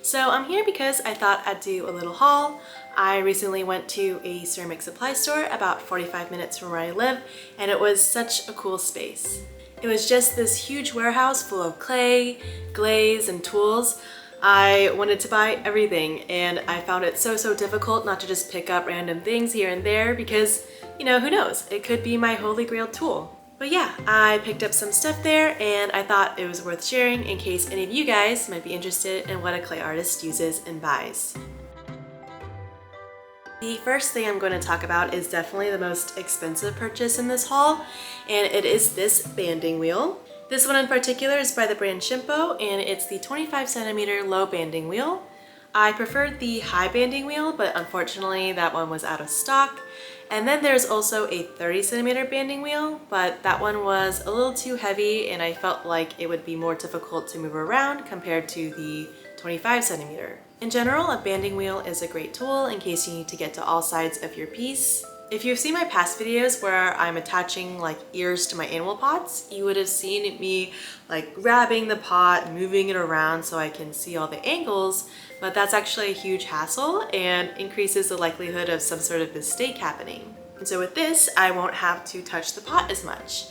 So I'm here because I thought I'd do a little haul. I recently went to a ceramic supply store about 45 minutes from where I live, and it was such a cool space. It was just this huge warehouse full of clay, glaze, and tools. I wanted to buy everything, and I found it so difficult not to just pick up random things here and there because, who knows, it could be my holy grail tool. But yeah, I picked up some stuff there and I thought it was worth sharing in case any of you guys might be interested in what a clay artist uses and buys. The first thing I'm going to talk about is definitely the most expensive purchase in this haul, and it is this banding wheel. This one in particular is by the brand Shimpo, and it's the 25cm low banding wheel. I preferred the high banding wheel, but unfortunately that one was out of stock. And then there's also a 30cm banding wheel, but that one was a little too heavy and I felt like it would be more difficult to move around compared to the 25cm. In general, a banding wheel is a great tool in case you need to get to all sides of your piece. If you've seen my past videos where I'm attaching ears to my animal pots, you would have seen me grabbing the pot, moving it around so I can see all the angles, but that's actually a huge hassle and increases the likelihood of some sort of mistake happening. And so with this, I won't have to touch the pot as much.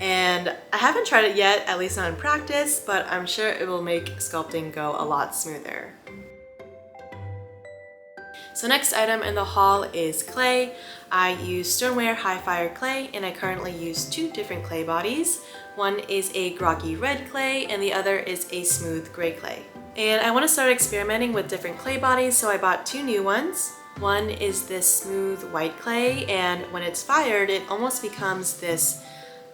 And I haven't tried it yet, at least not in practice, but I'm sure it will make sculpting go a lot smoother. So next item in the haul is clay. I use Stoneware High Fire clay, and I currently use two different clay bodies. One is a groggy red clay and the other is a smooth gray clay. And I want to start experimenting with different clay bodies, so I bought two new ones. One is this smooth white clay, and when it's fired it almost becomes this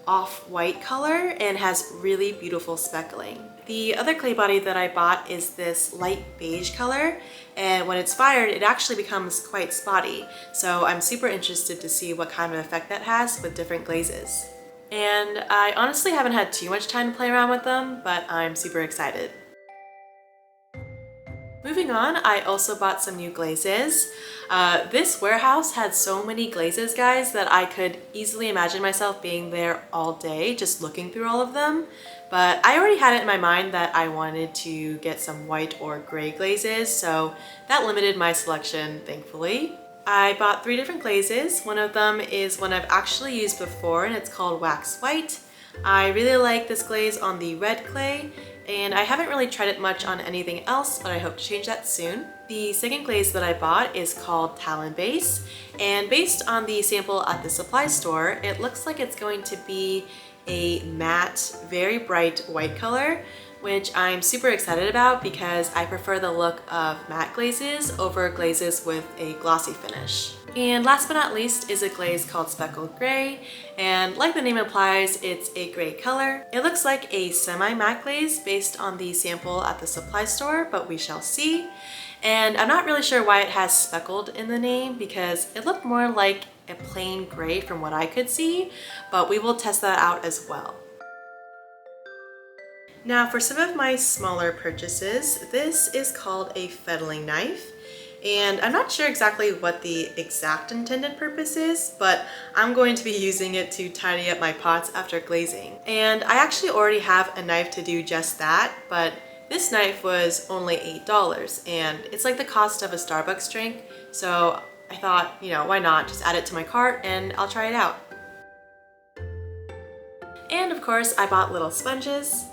off-white color and has really beautiful speckling. The other clay body that I bought is this light beige color, and when it's fired it actually becomes quite spotty, so I'm super interested to see what kind of effect that has with different glazes. And I honestly haven't had too much time to play around with them, but I'm super excited. Moving on, I also bought some new glazes. This warehouse had so many glazes, guys, that I could easily imagine myself being there all day just looking through all of them. But I already had it in my mind that I wanted to get some white or gray glazes, so that limited my selection, thankfully. I bought three different glazes. One of them is one I've actually used before, and it's called Wax White. I really like this glaze on the red clay, and I haven't really tried it much on anything else, but I hope to change that soon. The second glaze that I bought is called Talon Base, and based on the sample at the supply store, it looks like it's going to be a matte, very bright white color, which I'm super excited about because I prefer the look of matte glazes over glazes with a glossy finish. And last but not least is a glaze called Speckled Gray, and like the name implies, it's a gray color. It looks like a semi-matte glaze based on the sample at the supply store, but we shall see. And I'm not really sure why it has speckled in the name because it looked more like a plain gray from what I could see, but we will test that out as well. Now for some of my smaller purchases, this is called a fettling knife. And I'm not sure exactly what the exact intended purpose is, but I'm going to be using it to tidy up my pots after glazing. And I actually already have a knife to do just that, but this knife was only $8 and it's like the cost of a Starbucks drink. So I thought, why not just add it to my cart and I'll try it out. And of course I bought little sponges.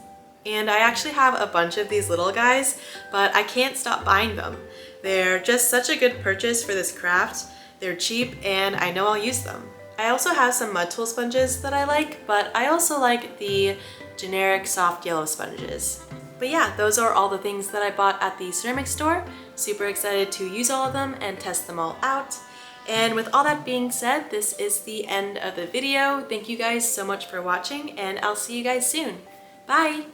And I actually have a bunch of these little guys, but I can't stop buying them. They're just such a good purchase for this craft. They're cheap and I know I'll use them. I also have some mud tool sponges that I like, but I also like the generic soft yellow sponges. But yeah, those are all the things that I bought at the ceramic store. Super excited to use all of them and test them all out. And with all that being said, this is the end of the video. Thank you guys so much for watching, and I'll see you guys soon. Bye!